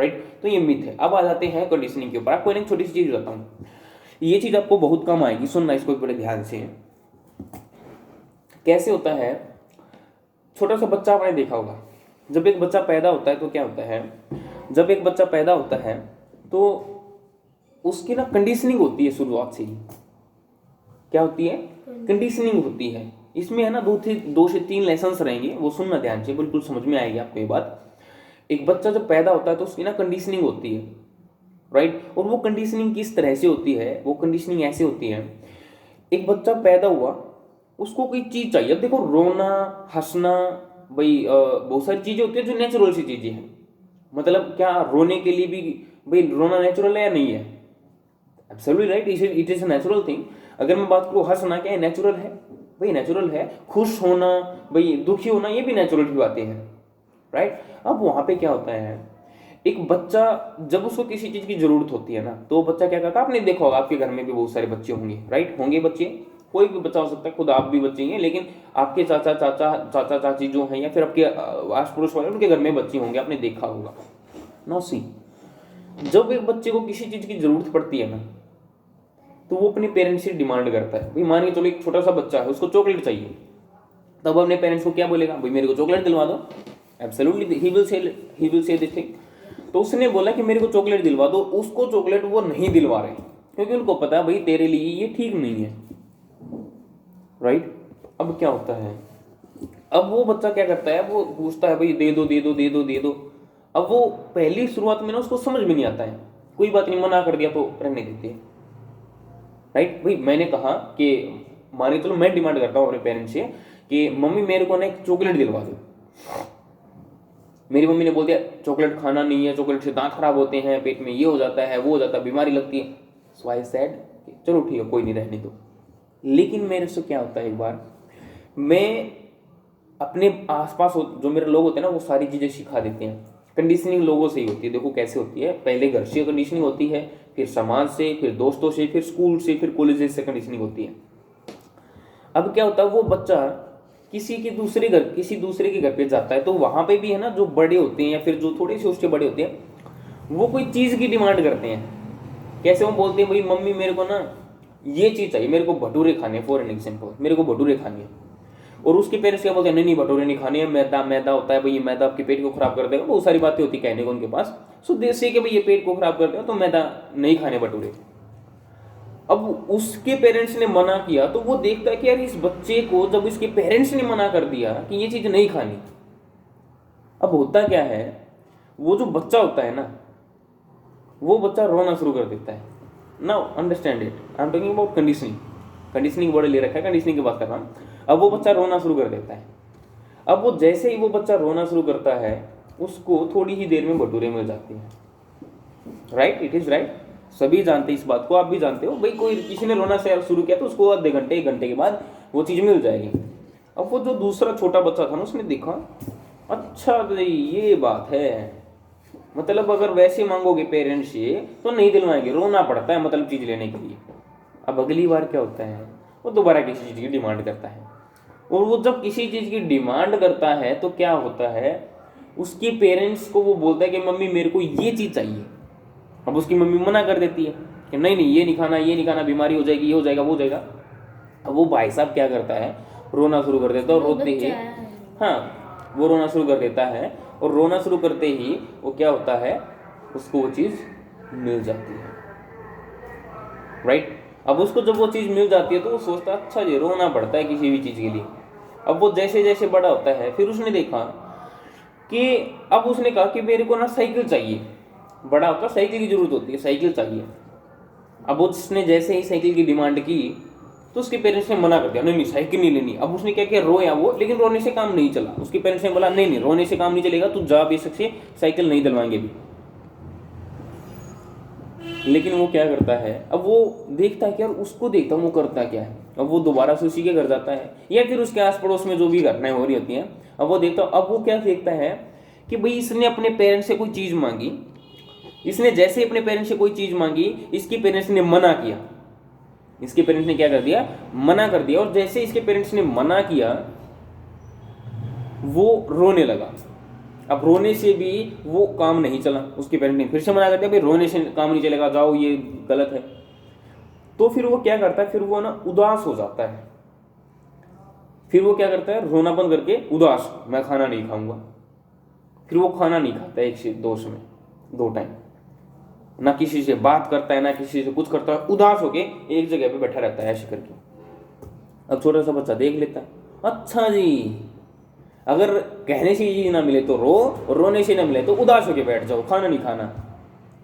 Right. तो ये myth है। अब आ जाते हैं कंडीशनिंग के ऊपर। आपको एक छोटी सी चीज बताता हूँ, ये चीज आपको बहुत कम आएगी, सुनना इसको बड़े ध्यान से। कैसे होता है, छोटा सा बच्चा आपने देखा होगा, जब एक बच्चा पैदा होता है तो क्या होता है, जब एक बच्चा पैदा होता है तो उसकी ना कंडीशनिंग होती है शुरुआत से ही। क्या होती है? कंडीशनिंग होती है। इसमें है ना 2 से 3 लेसन्स रहेंगे, वो सुनना ध्यान से, बिल्कुल समझ में आएगी आपको ये बात। एक बच्चा जब पैदा होता है तो उसकी ना कंडीशनिंग होती है, राइट। और वो कंडीशनिंग किस तरह से होती है? वो कंडीशनिंग ऐसे होती है, एक बच्चा पैदा हुआ, उसको कोई चीज चाहिए। अब देखो, रोना, हंसना, भाई बहुत सारी चीजें होती है जो नेचुरल सी चीजें हैं। मतलब क्या रोने के लिए भी भाई रोना नेचुरल है या नहीं है? Absolutely right, it is a natural thing. अगर मैं बात करूँ, हंसना क्या है? नेचुरल है भाई, नेचुरल है। खुश होना, भाई दुखी होना, ये भी नेचुरल की बातें हैं, राइट। अब वहां पे क्या होता है, एक बच्चा जब उसको किसी चीज की जरूरत होती है ना, तो वो बच्चा क्या करता है? आपने देखा होगा, आपके घर में भी बहुत सारे बच्चे होंगे, राइट, होंगे बच्चे, कोई भी बच्चा हो सकता है, खुद आप भी बच्चे हैं, लेकिन आपके चाचा चाची जो हैं, या फिर आपके आस पड़ोस वाले, उनके घर में बच्चे होंगे, आपने देखा होगा। नो सी, जब एक बच्चे को किसी चीज की जरूरत पड़ती है ना, तो वो अपने पेरेंट्स से डिमांड करता है। भाई मान के चलो एक छोटा सा बच्चा है, उसको चॉकलेट चाहिए, तब अपने पेरेंट्स को क्या बोलेगा? भाई मेरे को चॉकलेट दिलवा दो। Absolutely he will say this thing. तो उसने बोला कि मेरे को चॉकलेट दिलवा दो, उसको चॉकलेट वो नहीं दिलवा रहे, क्योंकि उनको पता है भाई तेरे लिए ये ठीक नहीं है, राइट। अब क्या होता है, अब वो बच्चा क्या करता है, वो पूछता है भाई दे दो दे दो दे दो दे दो। अब वो पहली शुरुआत में ना उसको समझ में नहीं आता है, कोई बात नहीं, मना कर दिया तो रहने देते हैं, राइट। भाई मैंने कहा कि मान के चलो मैं डिमांड करता हूँ अपने पेरेंट्स से कि मम्मी मेरे को ना एक चॉकलेट दिलवा दो। मेरी मम्मी ने बोल दिया चॉकलेट खाना नहीं है, चॉकलेट से दांत खराब होते हैं, पेट में ये हो जाता है, वो हो जाता है, बीमारी लगती है। सो आई सेड चलो ठीक है, कोई नहीं, रहने दो। लेकिन मेरे से क्या होता है, एक बार मैं अपने आसपास जो मेरे लोग होते हैं ना, वो सारी चीजें सिखा देते हैं। कंडीशनिंग लोगों से ही होती है। देखो कैसे होती है, पहले घर से कंडीशनिंग होती है, फिर समाज से, फिर दोस्तों से, फिर स्कूल से, फिर कॉलेजेस से कंडीशनिंग होती है। अब क्या होता है, वो बच्चा किसी दूसरे के घर पे जाता है, तो वहां पे भी है ना, जो बड़े होते हैं या फिर जो थोड़े से उससे बड़े होते हैं, वो कोई चीज की डिमांड करते हैं। कैसे? वो बोलते हैं भाई मम्मी मेरे को ना ये चीज चाहिए, मेरे को भटूरे खाने, फॉर एन एग्जाम्पल, मेरे को भटूरे खाने हैं। और उसके पेरेंट्स क्या बोलते हैं, नहीं नहीं भटूरे नहीं खाने हैं, मैदा मैदा होता है भाई, ये मैदा आपके पेट को खराब कर देगा। बहुत सारी बातें होती कहने को उनके पास। सो देसी के भाई ये पेट को खराब कर देगा, तो मैदा नहीं खाने भटूरे। अब उसके पेरेंट्स ने मना किया, तो वो देखता है कि यार इस बच्चे को जब इसके पेरेंट्स ने मना कर दिया कि ये चीज नहीं खानी, अब होता क्या है, वो जो बच्चा होता है ना, वो बच्चा रोना शुरू कर देता है। Now understand it, I am talking about conditioning. Conditioning word ले रखा है, कंडीशनिंग की बात कर रहा हूं। अब वो बच्चा रोना शुरू कर देता है। अब वो जैसे ही वो बच्चा रोना शुरू करता है, उसको थोड़ी ही देर में भटूरे मिल जाते हैं, राइट। इट इज राइट, सभी जानते हैं इस बात को, आप भी जानते हो भाई, कोई किसी ने रोना से शुरू किया तो उसको आधे घंटे 1 घंटे के बाद वो चीज मिल जाएगी। अब वो जो दूसरा छोटा बच्चा था ना, उसने देखा अच्छा भाई ये बात है, मतलब अगर वैसे मांगोगे पेरेंट्स से तो नहीं दिलवाएंगे, रोना पड़ता है मतलब चीज लेने के लिए। अब अगली बार क्या होता है, वो दोबारा किसी चीज की डिमांड करता है। और वो जब किसी चीज की डिमांड करता है तो क्या होता है, उसके पेरेंट्स को वो बोलता है कि मम्मी मेरे को ये चीज चाहिए। अब उसकी मम्मी मना कर देती है कि नहीं नहीं ये नहीं खाना, ये नहीं खाना, बीमारी हो जाएगी, ये हो जाएगा, वो हो जाएगा। अब वो भाई साहब क्या करता है, रोना शुरू कर देता है, और रोते ही हाँ वो रोना शुरू कर देता है, और रोना शुरू करते ही वो क्या होता है, उसको वो चीज मिल जाती है, राइट। अब उसको जब वो चीज मिल जाती है तो वो सोचता है अच्छा जी, रोना पड़ता है किसी भी चीज के लिए। अब वो जैसे जैसे बड़ा होता है, फिर उसने देखा कि अब उसने कहा कि मेरे को ना साइकिल चाहिए। बड़ा होता साइकिल की जरूरत होती है, साइकिल चाहिए। अब उसने जैसे ही साइकिल की डिमांड की तो उसके पेरेंट्स ने मना कर दिया, नहीं नहीं साइकिल नहीं लेनी। अब उसने क्या किया, रोया वो, लेकिन रोने से काम नहीं चला। उसके पेरेंट्स ने बोला नहीं नहीं रोने से काम नहीं चलेगा, तू जा बेशक से, साइकिल नहीं दिलवाएंगे भी। लेकिन वो क्या करता है, अब वो देखता है कि यार उसको देखता हूँ वो करता क्या है। अब वो दोबारा से उसी के घर जाता है, या फिर उसके आस पड़ोस में जो भी घटनाएं हो रही होती हैं, अब वो देखता हूँ। अब वो क्या देखता है कि भाई इसने अपने पेरेंट्स से कोई चीज मांगी, इसने जैसे अपने पेरेंट्स से कोई चीज मांगी, इसके पेरेंट्स ने मना किया। इसके पेरेंट्स ने क्या कर दिया, मना कर दिया। और जैसे इसके पेरेंट्स ने मना किया, वो रोने लगा। अब रोने से भी वो काम नहीं चला, उसके पेरेंट ने फिर से मना कर दिया भाई रोने से काम नहीं चलेगा, जाओ ये गलत है। तो फिर वो क्या करता है, फिर वो ना उदास हो जाता है, फिर वो क्या करता है, रोना बंद करके उदास, मैं खाना नहीं खाऊंगा। फिर वो खाना नहीं खाता है एक से दो टाइम, ना किसी से बात करता है ना किसी से कुछ करता है, उदास होके एक जगह पे बैठा रहता है ऐसे करके। अब छोटा सा बच्चा देख लेता है, अच्छा जी अगर कहने से ये ना मिले तो रो, और रोने से ना मिले तो उदास होके बैठ जाओ, खाना नहीं खाना।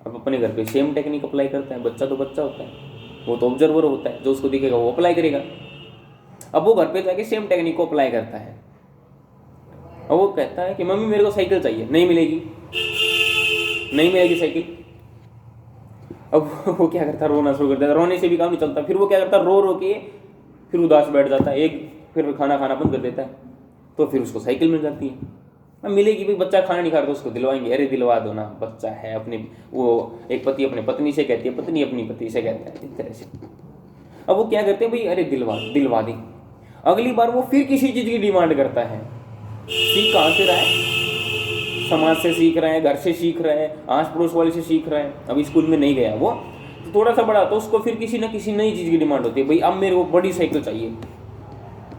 अब अपने घर पे सेम टेक्निक अप्लाई करता है। बच्चा तो बच्चा होता है, वो तो ऑब्जर्वर होता है, जो उसको दिखेगा वो अप्लाई करेगा। अब वो घर पे जाके सेम टेक्निक को अप्लाई करता है। अब वो कहता है कि मम्मी मेरे को साइकिल चाहिए, नहीं मिलेगी, नहीं मिलेगी साइकिल। अब वो क्या करता है, रोना शुरू कर देता है, रोने से भी काम नहीं चलता। फिर वो क्या करता है, रो रो के फिर उदास बैठ जाता है, फिर खाना खाना बंद कर देता है। तो फिर उसको साइकिल मिल जाती है। अब मिलेगी भी, बच्चा खाना नहीं खा रहा तो उसको दिलवाएंगे, अरे दिलवा दो ना, बच्चा है। अपनी वो एक पति अपने पत्नी से कहती है, पत्नी अपनी पति से कहता है, इस तरह से। अब वो क्या करते हैं भाई, अरे दिलवा दी। अगली बार वो फिर किसी चीज़ की डिमांड करता है। सीख कहाँ से रहा है, समाज से सीख रहा है, घर से सीख रहा है, आस पड़ोस वाले से सीख रहा है। अभी स्कूल में नहीं गया वो, तो थोड़ा सा बड़ा तो उसको फिर किसी न किसी नई चीज़ की डिमांड होती है। भाई अब मेरे को बड़ी साइकिल चाहिए,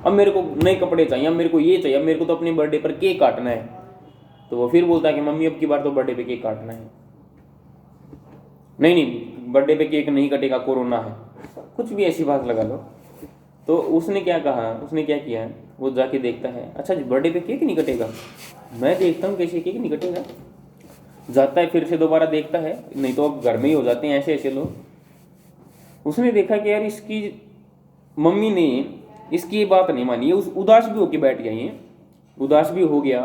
अब मेरे को नए कपड़े चाहिए, अब मेरे को ये चाहिए, अब मेरे को तो अपने बर्थडे पर केक काटना है। तो वो फिर बोलता है कि मम्मी अब की बार तो बर्थडे पे केक काटना है। नहीं बर्थडे पे केक नहीं कटेगा, कोरोना है, कुछ भी ऐसी बात लगा लो। तो उसने क्या कहा, उसने क्या किया, वो जाके देखता है, अच्छा जी बर्थडे पे केक नहीं कटेगा, मैं देखता हूँ कैसे केक नहीं कटेगा। जाता है फिर से दोबारा देखता है, नहीं तो अब घर में ही हो जाते हैं ऐसे ऐसे लोग। उसने देखा कि यार इसकी मम्मी ने इसकी ये बात नहीं मानी, ये उदास भी होके बैठ गया, ये उदास भी हो गया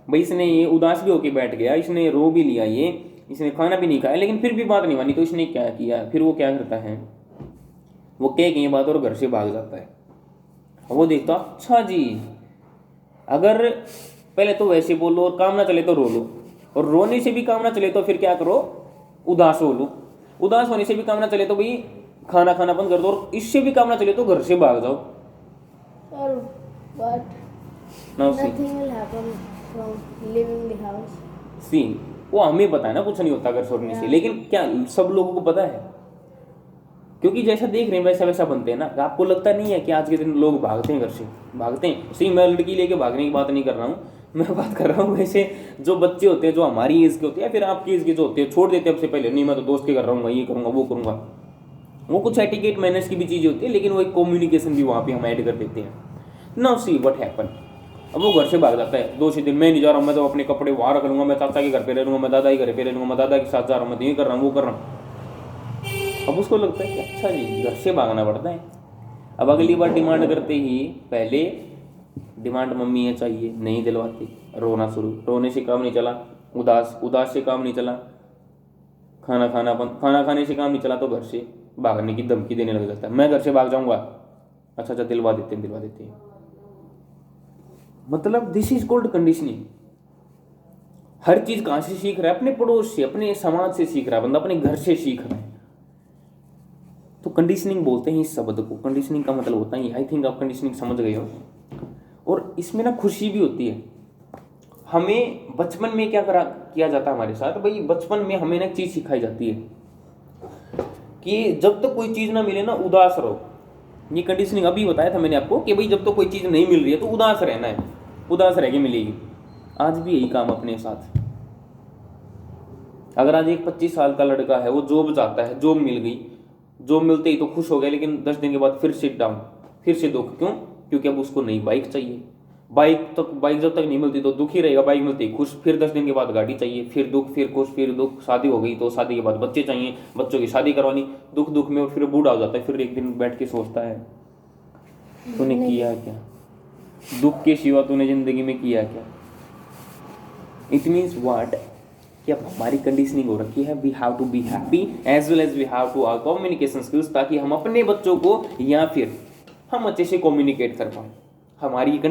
भाई, इसने ये उदास भी होके बैठ गया, इसने रो भी लिया, ये इसने खाना भी नहीं खाया, लेकिन फिर भी बात नहीं मानी। तो इसने क्या किया, फिर वो क्या करता है, वो कह गई बात और घर से भाग जाता है। वो देखता, अच्छा जी अगर पहले तो वैसे बोलो और काम ना चले तो रो लो, और रोने से भी काम ना चले तो फिर क्या करो, उदास हो लो, उदास होने से भी काम ना चले तो भाई खाना खाना बंद कर दो, और इससे भी काम ना चले तो घर से भाग जाओ। But nothing will happen from leaving the house. See, वो हमें पता है ना कुछ नहीं होता घर छोड़ने से, लेकिन क्या सब लोगों को पता है? क्योंकि जैसा देख रहे हैं वैसा वैसा बनते हैं ना। आपको लगता नहीं है कि आज के दिन लोग भागते हैं घर से, भागते हैं। सी मैं लड़की लेके भागने की बात नहीं कर रहा हूँ, मैं बात कर रहा हूँ वैसे जो बच्चे होते हैं, जो हमारी एज के होते हैं या फिर आपकी एज के जो होते हैं, छोड़ देते हैं सबसे पहले, नहीं मैं तो दोस्त के घर रहूँगा, ये करूँगा वो करूँगा। वो कुछ एटिकेट मैनर्स की भी चीज़ें होती है, लेकिन वो एक कम्युनिकेशन भी वहाँ पे हम ऐड कर देते हैं। नाउ सी व्हाट हैपन, अब वो घर से भाग जाता है। 2 दिन मैं नहीं जा रहा हूँ, मैं तो अपने कपड़े वहाँ रख लूँगा, मैं चाचा के घर पे रह लूँगा, मैं दादा के घर पे रह लूँगा, मैं दादा के साथ जा रहा हूँ, मैं तो ये कर रहा हूँ वो कर रहा हूँ। अब उसको लगता है कि अच्छा जी घर से भागना पड़ता है। अब अगली बार डिमांड करते ही पहले डिमांड मम्मी ये चाहिए, नहीं दिलवाती, रोना शुरू, रोने से काम नहीं चला, उदास से काम नहीं चला, खाना खाने से काम नहीं चला तो घर से भागने की धमकी देने लग जाता है, मैं घर से भाग जाऊंगा। अच्छा दिलवा देते हैं। मतलब दिस इज कॉल्ड कंडीशनिंग। हर चीज कहां से सीख रहा है, अपने पड़ोस से, अपने समाज से सीख रहा है बंदा, अपने घर से सीख रहा है। तो कंडीशनिंग बोलते हैं इस शब्द को। कंडीशनिंग का मतलब होता है, आई थिंक आप कंडीशनिंग समझ गए हो। और इसमें ना खुशी भी होती है। हमें बचपन में क्या किया जाता है हमारे साथ, भाई बचपन में हमें ना एक चीज सिखाई जाती है कि जब तक कोई चीज ना मिले ना उदास रहो। ये कंडीशनिंग अभी बताया था मैंने आपको कि भाई जब तक कोई चीज नहीं मिल रही है तो उदास रहना है, उदास रह के मिलेगी। आज भी यही काम अपने साथ। अगर आज एक 25 साल का लड़का है, वो जॉब जाता है, जॉब मिल गई, जॉब मिलते ही तो खुश हो गया, लेकिन 10 दिन के बाद फिर सिट डाउन, फिर से दुख। क्यों? क्योंकि अब उसको नई बाइक चाहिए। बाइक जब तक नहीं मिलती तो दुख ही रहेगा, बाइक मिलती ही खुश, फिर 10 दिन के बाद गाड़ी चाहिए, फिर दुख, फिर खुश, फिर दुख। शादी हो गई तो शादी के बाद बच्चे चाहिए, बच्चों की शादी करवानी, दुख में, और फिर बूढ़ा हो जाता है। फिर एक दिन बैठ के सोचता है तूने किया क्या, दुख के सिवा तूने जिंदगी में किया क्या। इट मीन्स व्हाट, कि अब हमारी कंडीशनिंग हो रखी है, we have to be happy as well as we have to our communication skills, ताकि हम अपने बच्चों को या फिर हम अच्छे से कम्युनिकेट कर पाए। हमारी कंडीशन